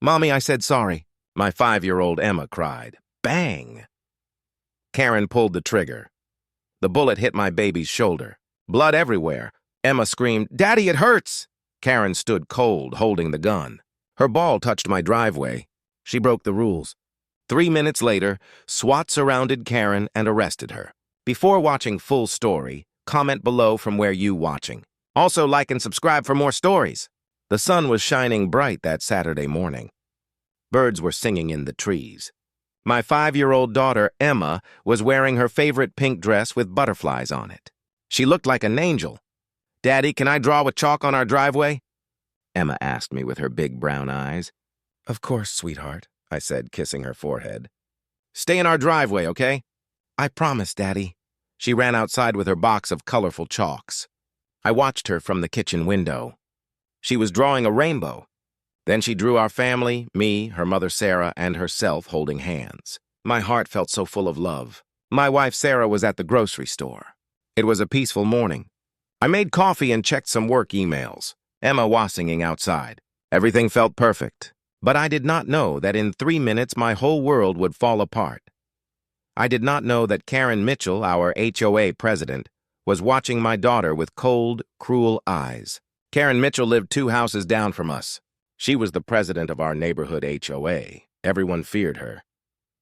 "Mommy, I said sorry." My 5-year-old Emma cried. Bang! Karen pulled the trigger. The bullet hit my baby's shoulder. Blood everywhere. Emma screamed, "Daddy, it hurts!" Karen stood cold, holding the gun. Her ball touched my driveway. She broke the rules. 3 minutes later, SWAT surrounded Karen and arrested her. Before watching full story, comment below from where you watching. Also like and subscribe for more stories. The sun was shining bright that Saturday morning. Birds were singing in the trees. My 5-year-old daughter, Emma, was wearing her favorite pink dress with butterflies on it. She looked like an angel. "Daddy, can I draw with chalk on our driveway?" Emma asked me with her big brown eyes. "Of course, sweetheart," I said, kissing her forehead. "Stay in our driveway, okay?" "I promise, Daddy." She ran outside with her box of colorful chalks. I watched her from the kitchen window. She was drawing a rainbow. Then she drew our family, me, her mother Sarah, and herself holding hands. My heart felt so full of love. My wife Sarah was at the grocery store. It was a peaceful morning. I made coffee and checked some work emails. Emma was singing outside. Everything felt perfect. But I did not know that in 3 minutes my whole world would fall apart. I did not know that Karen Mitchell, our HOA president, was watching my daughter with cold, cruel eyes. Karen Mitchell lived 2 houses down from us. She was the president of our neighborhood HOA. Everyone feared her.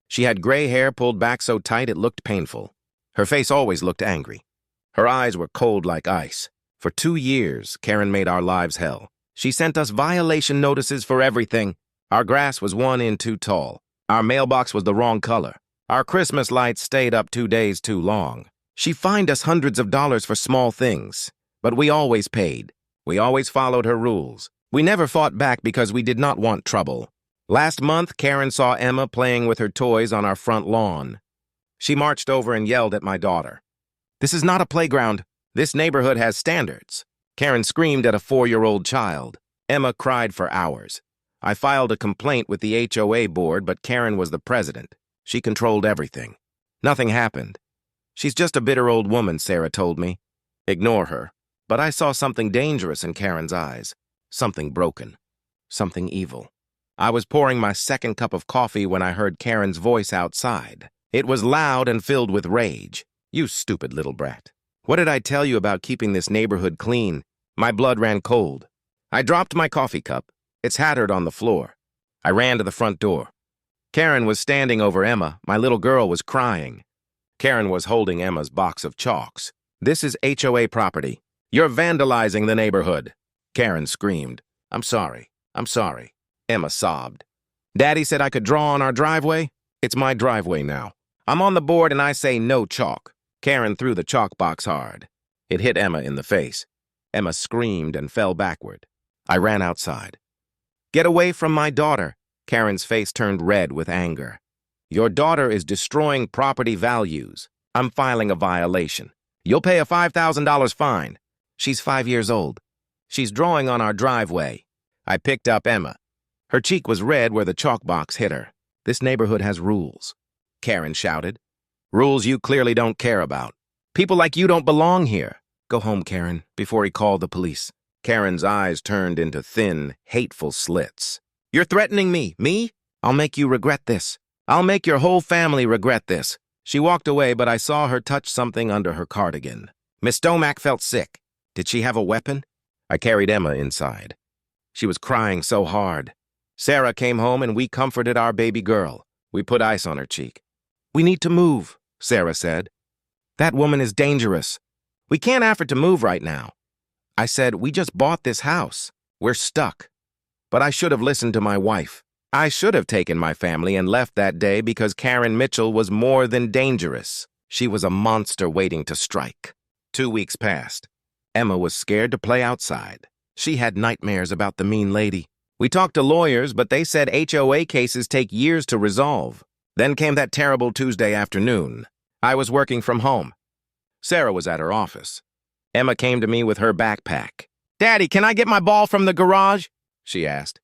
She had gray hair pulled back so tight it looked painful. Her face always looked angry. Her eyes were cold like ice. For 2 years, Karen made our lives hell. She sent us violation notices for everything. Our grass was 1 inch too tall. Our mailbox was the wrong color. Our Christmas lights stayed up 2 days too long. She fined us hundreds of dollars for small things, but we always paid. We always followed her rules. We never fought back because we did not want trouble. Last month, Karen saw Emma playing with her toys on our front lawn. She marched over and yelled at my daughter. "This is not a playground. This neighborhood has standards." Karen screamed at a 4-year-old child. Emma cried for hours. I filed a complaint with the HOA board, but Karen was the president. She controlled everything. Nothing happened. "She's just a bitter old woman," Sarah told me. Ignore her. But I saw something dangerous in Karen's eyes. Something broken. Something evil. I was pouring my 2nd cup of coffee when I heard Karen's voice outside. It was loud and filled with rage. "You stupid little brat. What did I tell you about keeping this neighborhood clean?" My blood ran cold. I dropped my coffee cup. It shattered on the floor. I ran to the front door. Karen was standing over Emma. My little girl was crying. Karen was holding Emma's box of chalks. "This is HOA property. You're vandalizing the neighborhood." Karen screamed. I'm sorry. Emma sobbed. "Daddy said I could draw on our driveway. It's my driveway now. I'm on the board and I say no chalk." Karen threw the chalk box hard. It hit Emma in the face. Emma screamed and fell backward. I ran outside. "Get away from my daughter." Karen's face turned red with anger. "Your daughter is destroying property values. I'm filing a violation. You'll pay a $5,000 fine. She's 5 years old. She's drawing on our driveway." I picked up Emma. Her cheek was red where the chalk box hit her. "This neighborhood has rules," Karen shouted. "Rules you clearly don't care about. People like you don't belong here." "Go home, Karen," before he called the police. Karen's eyes turned into thin, hateful slits. "You're threatening me? Me? I'll make you regret this. I'll make your whole family regret this." She walked away, but I saw her touch something under her cardigan. Miss Stomack felt sick. Did she have a weapon? I carried Emma inside. She was crying so hard. Sarah came home and we comforted our baby girl. We put ice on her cheek. "We need to move," Sarah said. "That woman is dangerous. We can't afford to move right now." I said, "We just bought this house. We're stuck." But I should have listened to my wife. I should have taken my family and left that day because Karen Mitchell was more than dangerous. She was a monster waiting to strike. 2 weeks passed. Emma was scared to play outside. She had nightmares about the mean lady. We talked to lawyers, but they said HOA cases take years to resolve. Then came that terrible Tuesday afternoon. I was working from home. Sarah was at her office. Emma came to me with her backpack. "Daddy, can I get my ball from the garage?" she asked.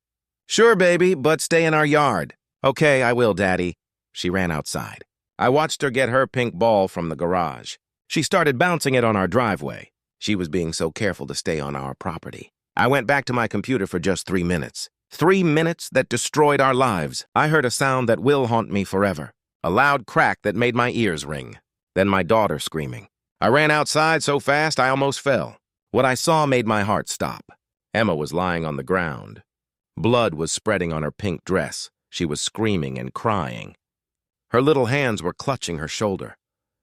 "Sure, baby, but stay in our yard." "Okay, I will, Daddy." She ran outside. I watched her get her pink ball from the garage. She started bouncing it on our driveway. She was being so careful to stay on our property. I went back to my computer for just 3 minutes. 3 minutes that destroyed our lives. I heard a sound that will haunt me forever. A loud crack that made my ears ring. Then my daughter screaming. I ran outside so fast I almost fell. What I saw made my heart stop. Emma was lying on the ground. Blood was spreading on her pink dress. She was screaming and crying. Her little hands were clutching her shoulder.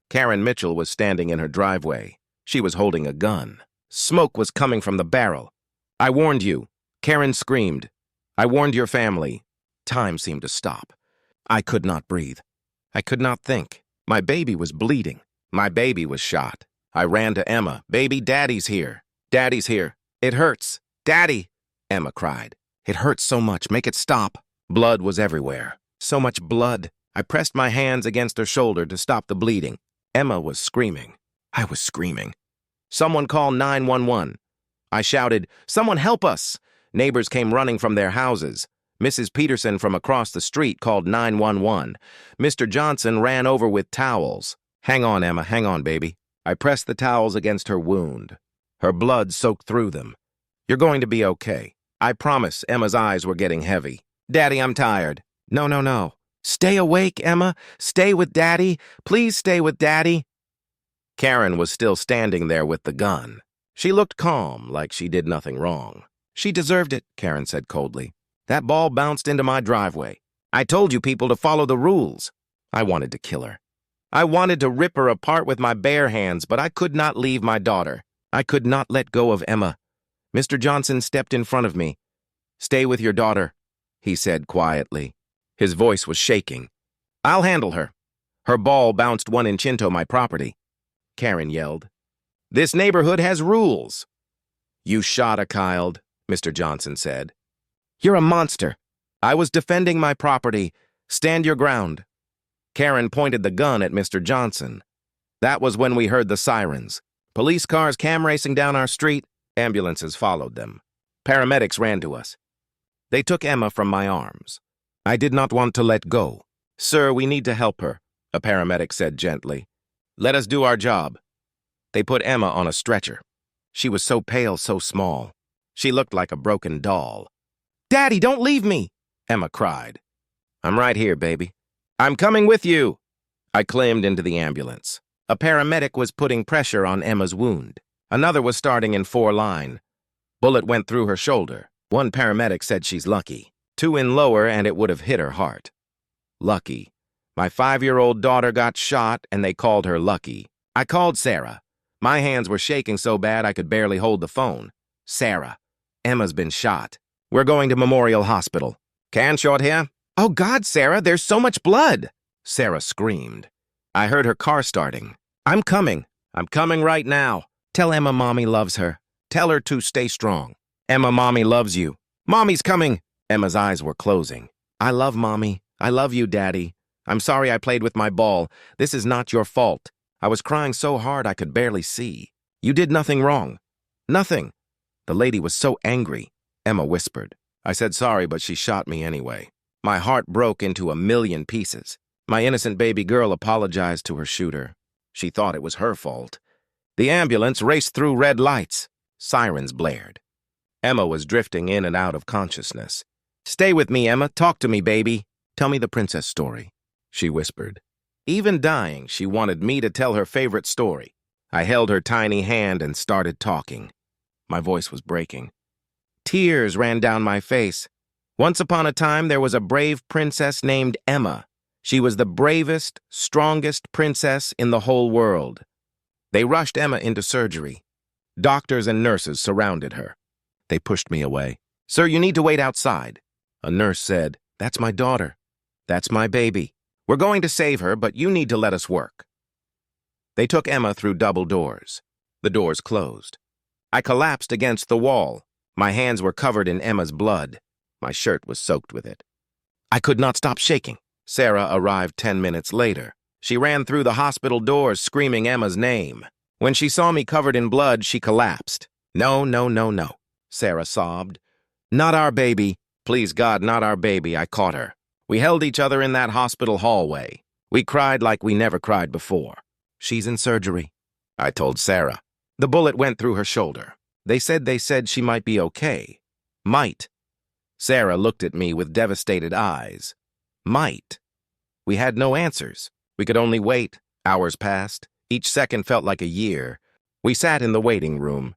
Karen Mitchell was standing in her driveway. She was holding a gun. Smoke was coming from the barrel. I warned you. Karen screamed. I warned your family. Time seemed to stop. I could not breathe. I could not think. My baby was bleeding. My baby was shot. I ran to Emma. Baby, Daddy's here. Daddy's here. It hurts. Daddy, Emma cried. It hurts so much. Make it stop. Blood was everywhere. So much blood. I pressed my hands against her shoulder to stop the bleeding. Emma was screaming. I was screaming. Someone call 911. I shouted, someone help us. Neighbors came running from their houses. Mrs. Peterson from across the street called 911. Mr. Johnson ran over with towels. Hang on, Emma, hang on, baby. I pressed the towels against her wound. Her blood soaked through them. You're going to be okay. I promise. Emma's eyes were getting heavy. Daddy, I'm tired. No, no, no. Stay awake, Emma. Stay with Daddy. Please stay with Daddy. Karen was still standing there with the gun. She looked calm, like she did nothing wrong. She deserved it, Karen said coldly. That ball bounced into my driveway. I told you people to follow the rules. I wanted to kill her. I wanted to rip her apart with my bare hands, but I could not leave my daughter. I could not let go of Emma. Mr. Johnson stepped in front of me. Stay with your daughter, he said quietly. His voice was shaking. I'll handle her. Her ball bounced 1 inch into my property. Karen yelled. This neighborhood has rules. You shot a child, Mr. Johnson said. You're a monster. I was defending my property. Stand your ground. Karen pointed the gun at Mr. Johnson. That was when we heard the sirens. Police cars came racing down our street. Ambulances followed them. Paramedics ran to us. They took Emma from my arms. I did not want to let go. Sir, we need to help her, a paramedic said gently. Let us do our job. They put Emma on a stretcher. She was so pale, so small. She looked like a broken doll. Daddy, don't leave me, Emma cried. I'm right here, baby. I'm coming with you. I climbed into the ambulance. A paramedic was putting pressure on Emma's wound. Another was starting in 4-line. Bullet went through her shoulder. One paramedic said she's lucky. 2 in lower and it would have hit her heart. Lucky. My 5-year-old daughter got shot and they called her Lucky. I called Sarah. My hands were shaking so bad I could barely hold the phone. Sarah, Emma's been shot. We're going to Memorial Hospital. Can shot here? Oh God, Sarah, there's so much blood. Sarah screamed. I heard her car starting. I'm coming. I'm coming right now. Tell Emma Mommy loves her. Tell her to stay strong. Emma Mommy loves you. Mommy's coming. Emma's eyes were closing. I love Mommy. I love you, Daddy. I'm sorry I played with my ball. This is not your fault. I was crying so hard I could barely see. You did nothing wrong. Nothing. The lady was so angry. Emma whispered. I said sorry, but she shot me anyway. My heart broke into a million pieces. My innocent baby girl apologized to her shooter. She thought it was her fault. The ambulance raced through red lights. Sirens blared. Emma was drifting in and out of consciousness. Stay with me, Emma. Talk to me, baby. Tell me the princess story, she whispered. Even dying, she wanted me to tell her favorite story. I held her tiny hand and started talking. My voice was breaking. Tears ran down my face. Once upon a time, there was a brave princess named Emma. She was the bravest, strongest princess in the whole world. They rushed Emma into surgery. Doctors and nurses surrounded her. They pushed me away. Sir, you need to wait outside. A nurse said, That's my daughter. That's my baby. We're going to save her, but you need to let us work. They took Emma through double doors. The doors closed. I collapsed against the wall. My hands were covered in Emma's blood. My shirt was soaked with it. I could not stop shaking. Sarah arrived 10 minutes later. She ran through the hospital doors screaming Emma's name. When she saw me covered in blood, she collapsed. No, no, no, no, Sarah sobbed. Not our baby. Please God, not our baby. I caught her. We held each other in that hospital hallway. We cried like we never cried before. She's in surgery, I told Sarah. The bullet went through her shoulder. They said she might be okay. Might. Sarah looked at me with devastated eyes. Might. We had no answers. We could only wait. Hours passed. Each second felt like a year. We sat in the waiting room.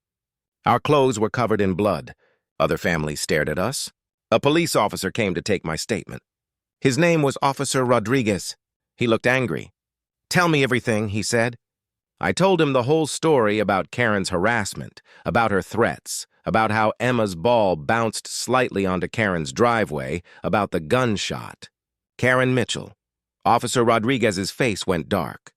Our clothes were covered in blood. Other families stared at us. A police officer came to take my statement. His name was Officer Rodriguez. He looked angry. "Tell me everything," he said. I told him the whole story about Karen's harassment, about her threats, about how Emma's ball bounced slightly onto Karen's driveway, about the gunshot. Karen Mitchell. Officer Rodriguez's face went dark.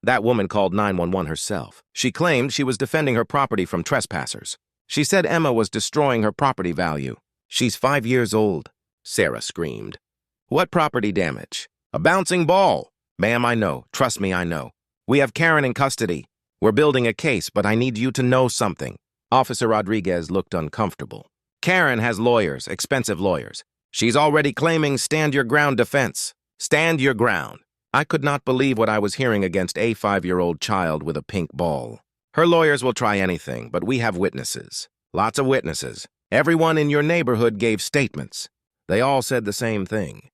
That woman called 911 herself. She claimed she was defending her property from trespassers. She said Emma was destroying her property value. "She's 5 years old," Sarah screamed. "What property damage?" "A bouncing ball." "Ma'am, I know. Trust me, I know. We have Karen in custody. We're building a case, but I need you to know something." Officer Rodriguez looked uncomfortable. "Karen has lawyers, expensive lawyers. She's already claiming stand-your-ground defense. Stand your ground." I could not believe what I was hearing against a 5-year-old child with a pink ball. "Her lawyers will try anything, but we have witnesses. Lots of witnesses. Everyone in your neighborhood gave statements. They all said the same thing.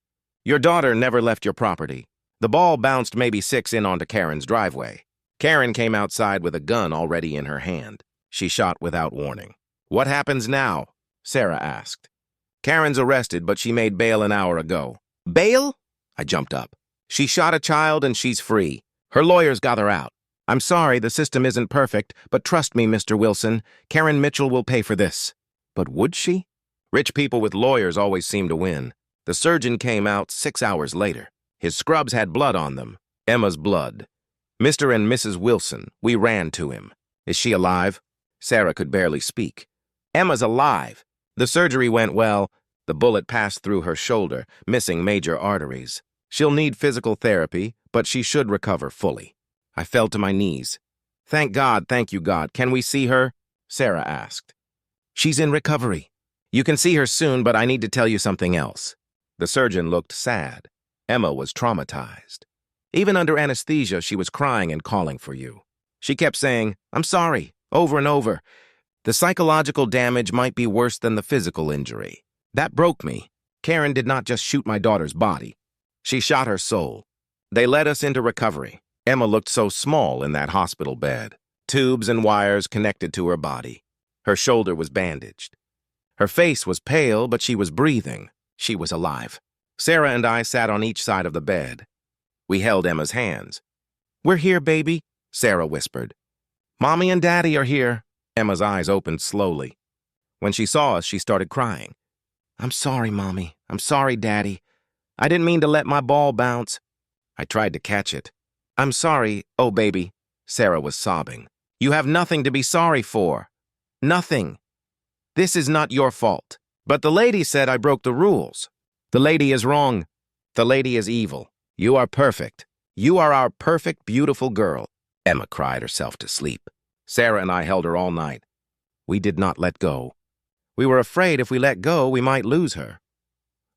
Your daughter never left your property. The ball bounced maybe 6 in onto Karen's driveway. Karen came outside with a gun already in her hand. She shot without warning." "What happens now?" Sarah asked. "Karen's arrested, but she made bail an hour ago." "Bail?" I jumped up. "She shot a child and she's free. Her lawyers got her out. I'm sorry, the system isn't perfect, but trust me, Mr. Wilson, Karen Mitchell will pay for this." "But would she?" Rich people with lawyers always seem to win. The surgeon came out 6 hours later. His scrubs had blood on them. Emma's blood. "Mr. and Mrs. Wilson, we ran to him. Is she alive?" Sarah could barely speak. "Emma's alive. The surgery went well. The bullet passed through her shoulder, missing major arteries. She'll need physical therapy, but she should recover fully." I fell to my knees. "Thank God, thank you, God. Can we see her?" Sarah asked. "She's in recovery. You can see her soon, but I need to tell you something else." The surgeon looked sad. Emma was traumatized. Even under anesthesia, she was crying and calling for you. She kept saying, "I'm sorry," over and over. The psychological damage might be worse than the physical injury. That broke me. Karen did not just shoot my daughter's body. She shot her soul. They led us into recovery. Emma looked so small in that hospital bed. Tubes and wires connected to her body. Her shoulder was bandaged. Her face was pale, but she was breathing. She was alive. Sarah and I sat on each side of the bed. We held Emma's hands. "We're here, baby," Sarah whispered. "Mommy and Daddy are here." Emma's eyes opened slowly. When she saw us, she started crying. "I'm sorry, Mommy. I'm sorry, Daddy. I didn't mean to let my ball bounce." I tried to catch it. "I'm sorry, oh baby," Sarah was sobbing. "You have nothing to be sorry for. Nothing. This is not your fault. But the lady said I broke the rules. The lady is wrong. The lady is evil. You are perfect. You are our perfect, beautiful girl." Emma cried herself to sleep. Sarah and I held her all night. We did not let go. We were afraid if we let go, we might lose her.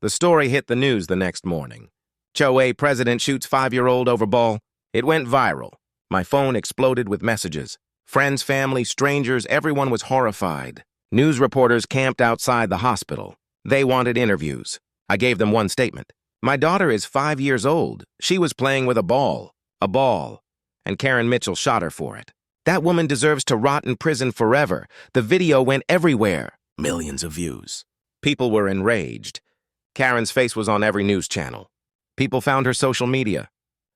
The story hit the news the next morning. HOA president shoots 5-year-old over ball. It went viral. My phone exploded with messages. Friends, family, strangers, everyone was horrified. News reporters camped outside the hospital. They wanted interviews. I gave them one statement. "My daughter is 5 years old. She was playing with a ball, and Karen Mitchell shot her for it. That woman deserves to rot in prison forever." The video went everywhere. Millions of views. People were enraged. Karen's face was on every news channel. People found her social media.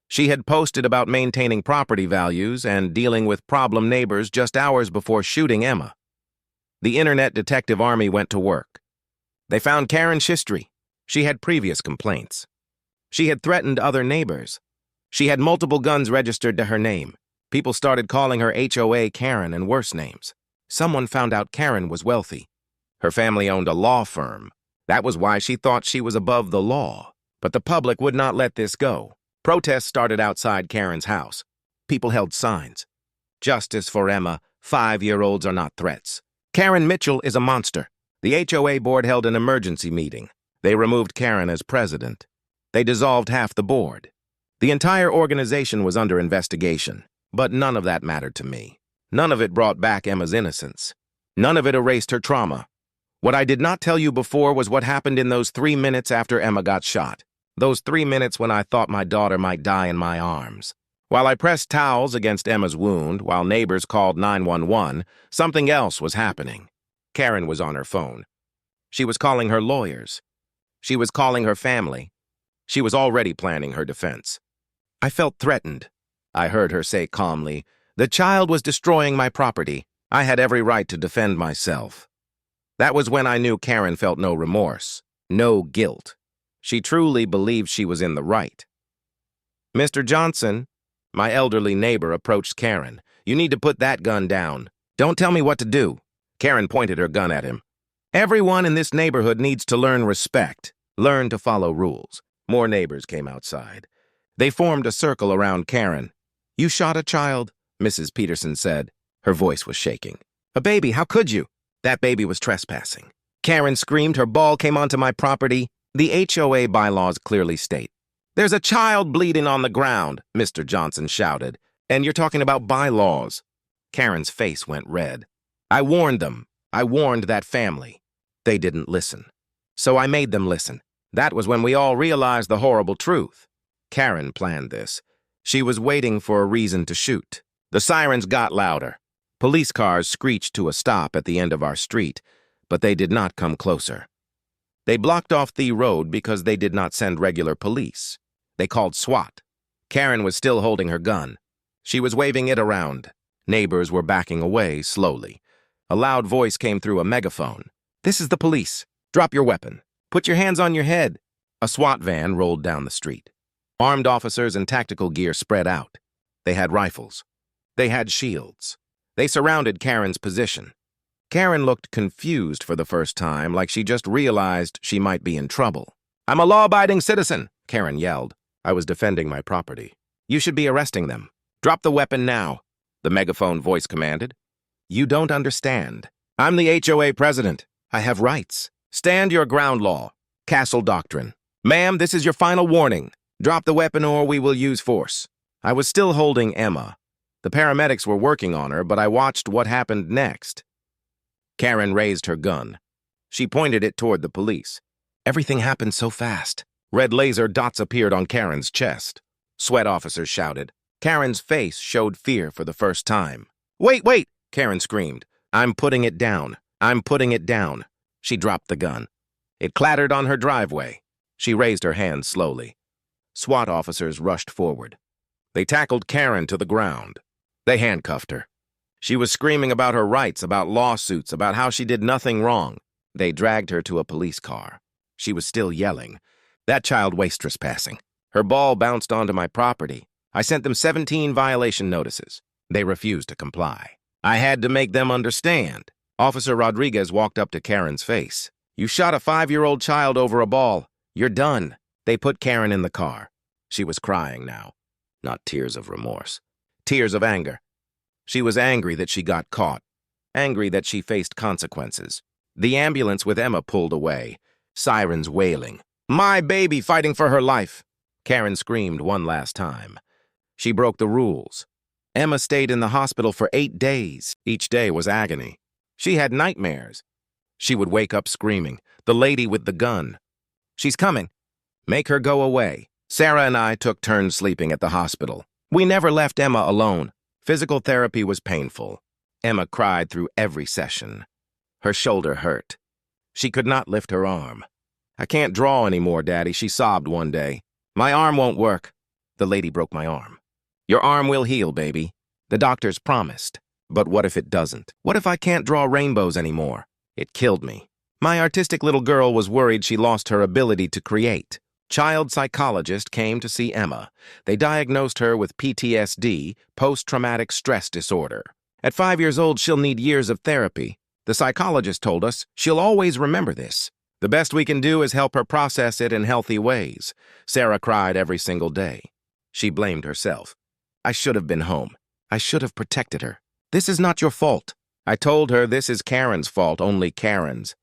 She had posted about maintaining property values and dealing with problem neighbors just hours before shooting Emma. The internet detective army went to work. They found Karen's history. She had previous complaints. She had threatened other neighbors. She had multiple guns registered to her name. People started calling her HOA Karen and worse names. Someone found out Karen was wealthy. Her family owned a law firm. That was why she thought she was above the law. But the public would not let this go. Protests started outside Karen's house. People held signs. "Justice for Emma. 5-year-olds are not threats. Karen Mitchell is a monster." The HOA board held an emergency meeting. They removed Karen as president. They dissolved half the board. The entire organization was under investigation, but none of that mattered to me. None of it brought back Emma's innocence. None of it erased her trauma. What I did not tell you before was what happened in those 3 minutes after Emma got shot. Those 3 minutes when I thought my daughter might die in my arms. While I pressed towels against Emma's wound, while neighbors called 911, something else was happening. Karen was on her phone. She was calling her lawyers. She was calling her family. She was already planning her defense. I felt threatened. I heard her say calmly, "The child was destroying my property. I had every right to defend myself." That was when I knew Karen felt no remorse, no guilt. She truly believed she was in the right. "Mr. Johnson," my elderly neighbor approached Karen. "You need to put that gun down. Don't tell me what to do." Karen pointed her gun at him. "Everyone in this neighborhood needs to learn respect, learn to follow rules." More neighbors came outside. They formed a circle around Karen. "You shot a child," Mrs. Peterson said. Her voice was shaking. "A baby, how could you?" "That baby was trespassing." Karen screamed. "Her ball came onto my property." The HOA bylaws clearly state, "There's a child bleeding on the ground," Mr. Johnson shouted. "And you're talking about bylaws." Karen's face went red. "I warned them. I warned that family. They didn't listen. So I made them listen. That was when we all realized the horrible truth." Karen planned this. She was waiting for a reason to shoot. The sirens got louder. Police cars screeched to a stop at the end of our street, but they did not come closer. They blocked off the road because they did not send regular police. They called SWAT. Karen was still holding her gun. She was waving it around. Neighbors were backing away slowly. A loud voice came through a megaphone. "This is the police. Drop your weapon. Put your hands on your head." A SWAT van rolled down the street. Armed officers in tactical gear spread out. They had rifles. They had shields. They surrounded Karen's position. Karen looked confused for the first time, like she just realized she might be in trouble. "I'm a law-abiding citizen," Karen yelled. "I was defending my property. You should be arresting them. Drop the weapon now," the megaphone voice commanded. "You don't understand. I'm the HOA president. I have rights. Stand your ground law. Castle doctrine. Ma'am, this is your final warning. Drop the weapon or we will use force." I was still holding Emma. The paramedics were working on her, but I watched what happened next. Karen raised her gun. She pointed it toward the police. Everything happened so fast. Red laser dots appeared on Karen's chest. SWAT officers shouted. Karen's face showed fear for the first time. "Wait, wait!" Karen screamed. "I'm putting it down. I'm putting it down." She dropped the gun. It clattered on her driveway. She raised her hands slowly. SWAT officers rushed forward. They tackled Karen to the ground. They handcuffed her. She was screaming about her rights, about lawsuits, about how she did nothing wrong. They dragged her to a police car. She was still yelling. "That child was trespassing. Her ball bounced onto my property. I sent them 17 violation notices. They refused to comply. I had to make them understand." Officer Rodriguez walked up to Karen's face. "You shot a 5-year-old child over a ball. You're done." They put Karen in the car. She was crying now. Not tears of remorse. Tears of anger. She was angry that she got caught. Angry that she faced consequences. The ambulance with Emma pulled away. Sirens wailing. "My baby fighting for her life!" Karen screamed one last time. She broke the rules. Emma stayed in the hospital for 8 days. Each day was agony. She had nightmares. She would wake up screaming, "The lady with the gun. She's coming. Make her go away." Sarah and I took turns sleeping at the hospital. We never left Emma alone. Physical therapy was painful. Emma cried through every session. Her shoulder hurt. She could not lift her arm. "I can't draw anymore, Daddy," she sobbed one day. "My arm won't work." The lady broke my arm. "Your arm will heal, baby. The doctors promised. But what if it doesn't? What if I can't draw rainbows anymore?" It killed me. My artistic little girl was worried she lost her ability to create. Child psychologist came to see Emma. They diagnosed her with PTSD, post-traumatic stress disorder. At 5 years old, she'll need years of therapy. The psychologist told us she'll always remember this. The best we can do is help her process it in healthy ways. Sarah cried every single day. She blamed herself. "I should have been home. I should have protected her. This is not your fault." I told her this is Karen's fault, only Karen's.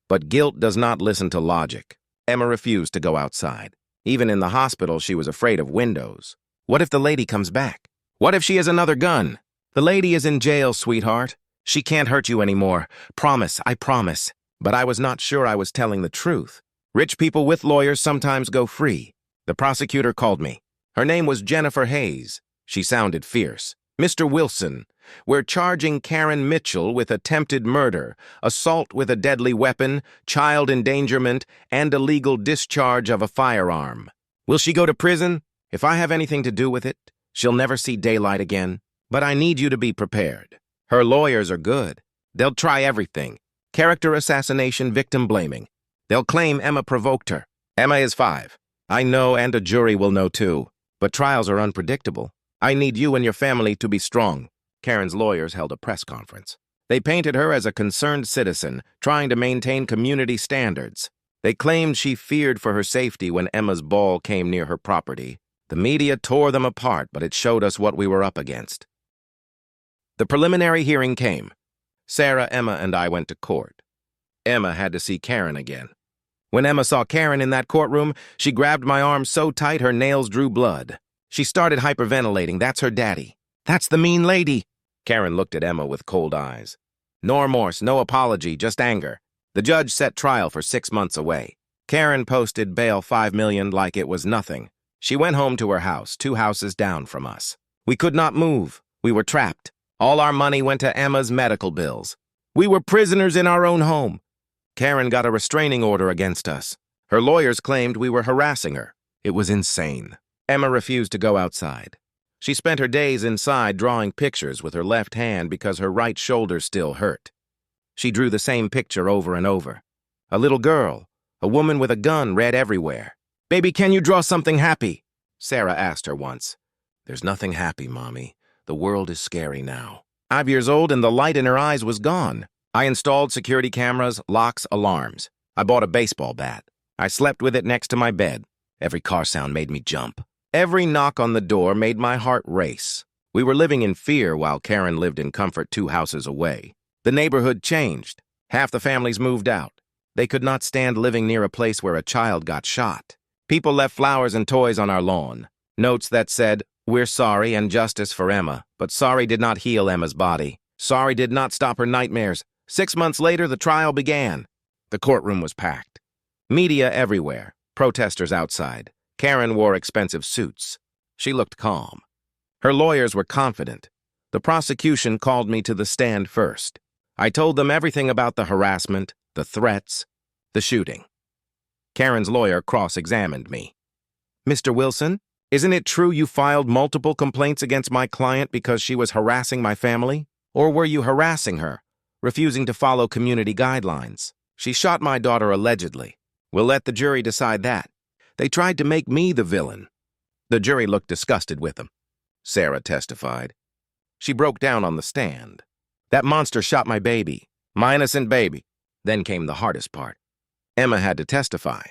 But guilt does not listen to logic. Emma refused to go outside. Even in the hospital, she was afraid of windows. What if the lady comes back? What if she has another gun? "The lady is in jail, sweetheart. She can't hurt you anymore. Promise, I promise." But I was not sure I was telling the truth. Rich people with lawyers sometimes go free. The prosecutor called me. Her name was Jennifer Hayes. She sounded fierce. Mr. Wilson, we're charging Karen Mitchell with attempted murder, assault with a deadly weapon, child endangerment, and illegal discharge of a firearm. Will she go to prison? If I have anything to do with it, she'll never see daylight again. But I need you to be prepared. Her lawyers are good. They'll try everything. Character assassination, victim blaming. They'll claim Emma provoked her. Emma is 5. I know, and a jury will know too. But trials are unpredictable. I need you and your family to be strong. Karen's lawyers held a press conference. They painted her as a concerned citizen, trying to maintain community standards. They claimed she feared for her safety when Emma's ball came near her property. The media tore them apart, but it showed us what we were up against. The preliminary hearing came. Sarah, Emma, and I went to court. Emma had to see Karen again. When Emma saw Karen in that courtroom, she grabbed my arm so tight her nails drew blood. She started hyperventilating. That's her daddy. That's the mean lady. Karen looked at Emma with cold eyes. No remorse, no apology, just anger. The judge set trial for 6 months away. Karen posted bail $5 million like it was nothing. She went home to her house, 2 houses down from us. We could not move. We were trapped. All our money went to Emma's medical bills. We were prisoners in our own home. Karen got a restraining order against us. Her lawyers claimed we were harassing her. It was insane. Emma refused to go outside. She spent her days inside drawing pictures with her left hand because her right shoulder still hurt. She drew the same picture over and over. A little girl, a woman with a gun read everywhere. "Baby, can you draw something happy?" Sarah asked her once. "There's nothing happy, Mommy. The world is scary now." 5 years old and the light in her eyes was gone. I installed security cameras, locks, alarms. I bought a baseball bat. I slept with it next to my bed. Every car sound made me jump. Every knock on the door made my heart race. We were living in fear while Karen lived in comfort 2 houses away. The neighborhood changed. Half the families moved out. They could not stand living near a place where a child got shot. People left flowers and toys on our lawn. Notes that said, "We're sorry and justice for Emma," but sorry did not heal Emma's body. Sorry did not stop her nightmares. 6 months later, the trial began. The courtroom was packed. Media everywhere. Protesters outside. Karen wore expensive suits. She looked calm. Her lawyers were confident. The prosecution called me to the stand first. I told them everything about the harassment, the threats, the shooting. Karen's lawyer cross-examined me. "Mr. Wilson, isn't it true you filed multiple complaints against my client because she was harassing my family? Or were you harassing her, refusing to follow community guidelines? She shot my daughter allegedly. We'll let the jury decide that. They tried to make me the villain." The jury looked disgusted with them. Sarah testified. She broke down on the stand. "That monster shot my baby, my innocent baby." Then came the hardest part. Emma had to testify.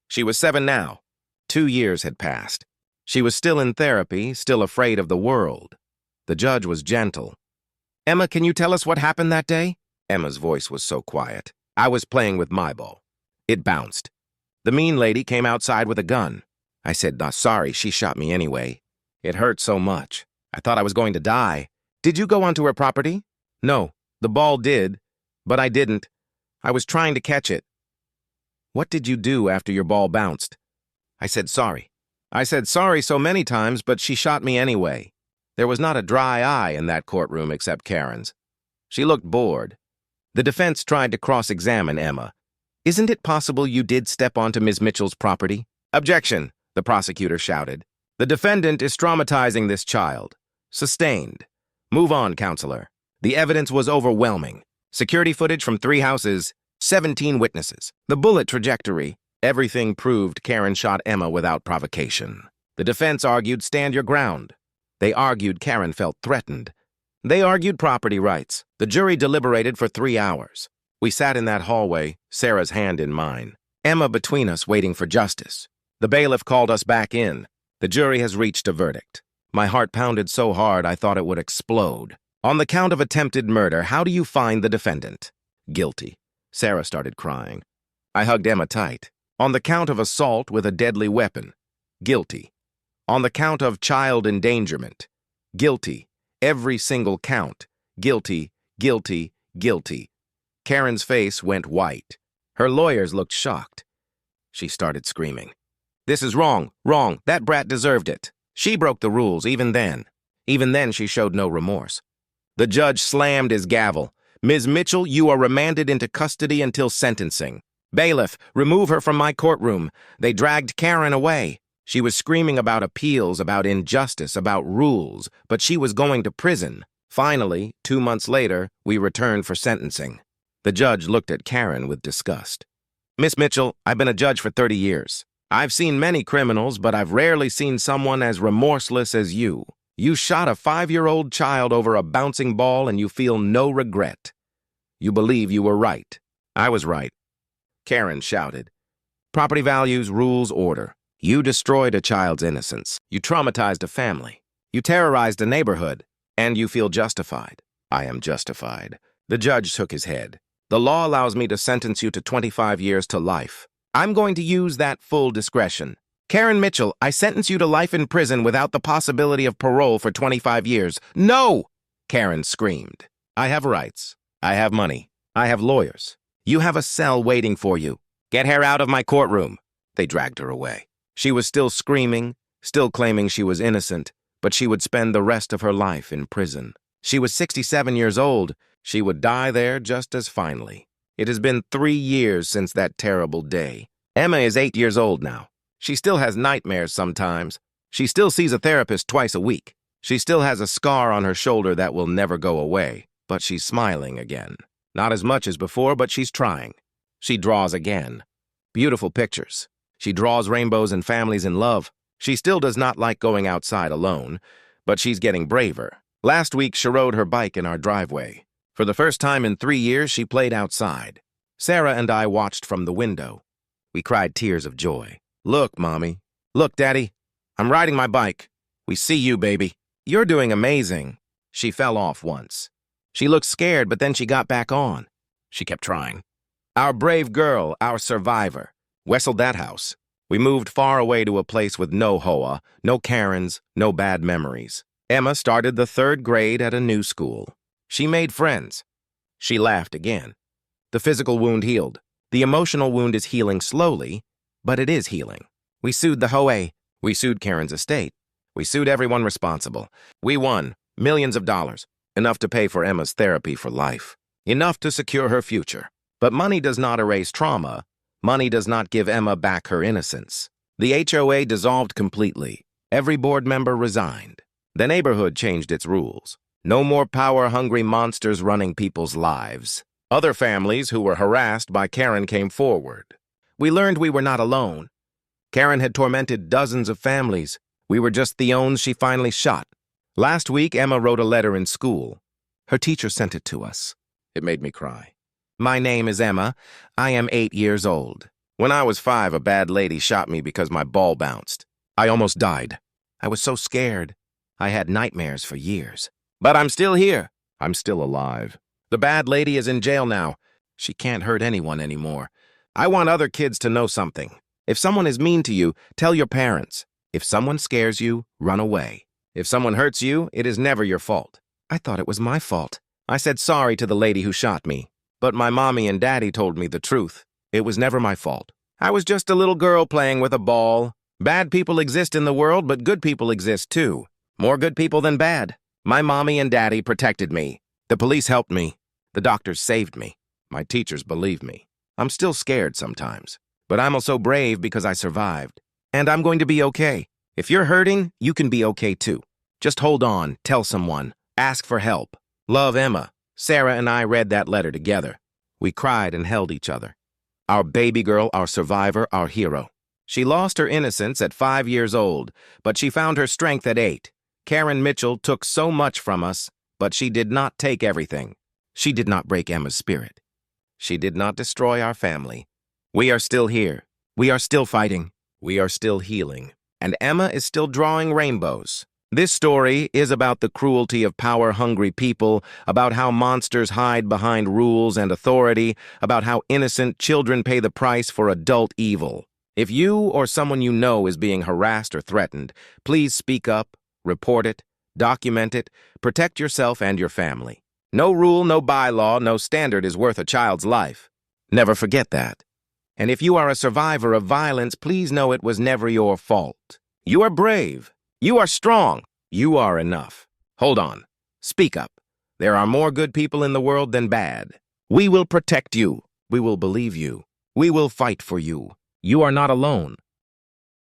She was 7 now. 2 years had passed. She was still in therapy, still afraid of the world. The judge was gentle. "Emma, can you tell us what happened that day?" Emma's voice was so quiet. "I was playing with my ball. It bounced. The mean lady came outside with a gun. I said, 'Not sorry, she shot me anyway.' It hurt so much. I thought I was going to die." "Did you go onto her property?" "No, the ball did, but I didn't. I was trying to catch it." "What did you do after your ball bounced?" "I said sorry. I said sorry so many times, but she shot me anyway." There was not a dry eye in that courtroom except Karen's. She looked bored. The defense tried to cross-examine Emma. "Isn't it possible you did step onto Ms. Mitchell's property?" "Objection," the prosecutor shouted. "The defendant is traumatizing this child. Sustained. Move on, counselor." The evidence was overwhelming. Security footage from 3 houses, 17 witnesses. The bullet trajectory. Everything proved Karen shot Emma without provocation. The defense argued stand your ground. They argued Karen felt threatened. They argued property rights. The jury deliberated for 3 hours. We sat in that hallway, Sarah's hand in mine. Emma between us waiting for justice. The bailiff called us back in. The jury has reached a verdict. My heart pounded so hard I thought it would explode. "On the count of attempted murder, how do you find the defendant?" "Guilty." Sarah started crying. I hugged Emma tight. "On the count of assault with a deadly weapon?" "Guilty." "On the count of child endangerment?" "Guilty." Every single count. Guilty, guilty, guilty. Karen's face went white. Her lawyers looked shocked. She started screaming. "This is wrong, wrong. That brat deserved it. She broke the rules even then." Even then, she showed no remorse. The judge slammed his gavel. "Ms. Mitchell, you are remanded into custody until sentencing. Bailiff, remove her from my courtroom." They dragged Karen away. She was screaming about appeals, about injustice, about rules, but she was going to prison. Finally, 2 months later, we returned for sentencing. The judge looked at Karen with disgust. "Miss Mitchell, I've been a judge for 30 years. I've seen many criminals, but I've rarely seen someone as remorseless as you. You shot a 5-year-old child over a bouncing ball and you feel no regret. You believe you were right." "I was right," Karen shouted. "Property values, rules, order. You destroyed a child's innocence. You traumatized a family. You terrorized a neighborhood. And you feel justified." "I am justified." The judge shook his head. "The law allows me to sentence you to 25 years to life. I'm going to use that full discretion. Karen Mitchell, I sentence you to life in prison without the possibility of parole for 25 years. "No!" Karen screamed. "I have rights. I have money. I have lawyers. You have a cell waiting for you. Get her out of my courtroom." They dragged her away. She was still screaming, still claiming she was innocent, but she would spend the rest of her life in prison. She was 67 years old. She would die there just as finely. It has been 3 years since that terrible day. Emma is 8 years old now. She still has nightmares sometimes. She still sees a therapist twice a week. She still has a scar on her shoulder that will never go away, but she's smiling again. Not as much as before, but she's trying. She draws again. Beautiful pictures. She draws rainbows and families in love. She still does not like going outside alone, but she's getting braver. Last week, she rode her bike in our driveway. For the first time in 3 years, she played outside. Sarah and I watched from the window. We cried tears of joy. "Look, Mommy. Look, Daddy. I'm riding my bike. We see you, baby. You're doing amazing." She fell off once. She looked scared, but then she got back on. She kept trying. Our brave girl, our survivor. Wrestled that house. We moved far away to a place with no HOA, no Karens, no bad memories. Emma started the 3rd grade at a new school. She made friends. She laughed again. The physical wound healed. The emotional wound is healing slowly, but it is healing. We sued the HOA. We sued Karen's estate. We sued everyone responsible. We won millions of dollars, enough to pay for Emma's therapy for life, enough to secure her future. But money does not erase trauma. Money does not give Emma back her innocence. The HOA dissolved completely. Every board member resigned. The neighborhood changed its rules. No more power-hungry monsters running people's lives. Other families who were harassed by Karen came forward. We learned we were not alone. Karen had tormented dozens of families. We were just the ones she finally shot. Last week, Emma wrote a letter in school. Her teacher sent it to us. It made me cry. "My name is Emma. I am 8 years old. When I was 5, a bad lady shot me because my ball bounced. I almost died. I was so scared. I had nightmares for years. But I'm still here. I'm still alive. The bad lady is in jail now. She can't hurt anyone anymore. I want other kids to know something. If someone is mean to you, tell your parents. If someone scares you, run away. If someone hurts you, it is never your fault." I thought it was my fault. I said sorry to the lady who shot me. But my mommy and daddy told me the truth. It was never my fault. I was just a little girl playing with a ball. Bad people exist in the world, but good people exist too. More good people than bad. My mommy and daddy protected me. The police helped me. The doctors saved me. My teachers believed me. I'm still scared sometimes. But I'm also brave because I survived. And I'm going to be okay. If you're hurting, you can be okay too. Just hold on, tell someone, ask for help. Love, Emma. Sarah and I read that letter together. We cried and held each other. Our baby girl, our survivor, our hero. She lost her innocence at 5 years old, but she found her strength at 8. Karen Mitchell took so much from us, but she did not take everything. She did not break Emma's spirit. She did not destroy our family. We are still here. We are still fighting. We are still healing. And Emma is still drawing rainbows. This story is about the cruelty of power-hungry people, about how monsters hide behind rules and authority, about how innocent children pay the price for adult evil. If you or someone you know is being harassed or threatened, please speak up, report it, document it, protect yourself and your family. No rule, no bylaw, no standard is worth a child's life. Never forget that. And if you are a survivor of violence, please know it was never your fault. You are brave. You are strong. You are enough. Hold on. Speak up. There are more good people in the world than bad. We will protect you. We will believe you. We will fight for you. You are not alone.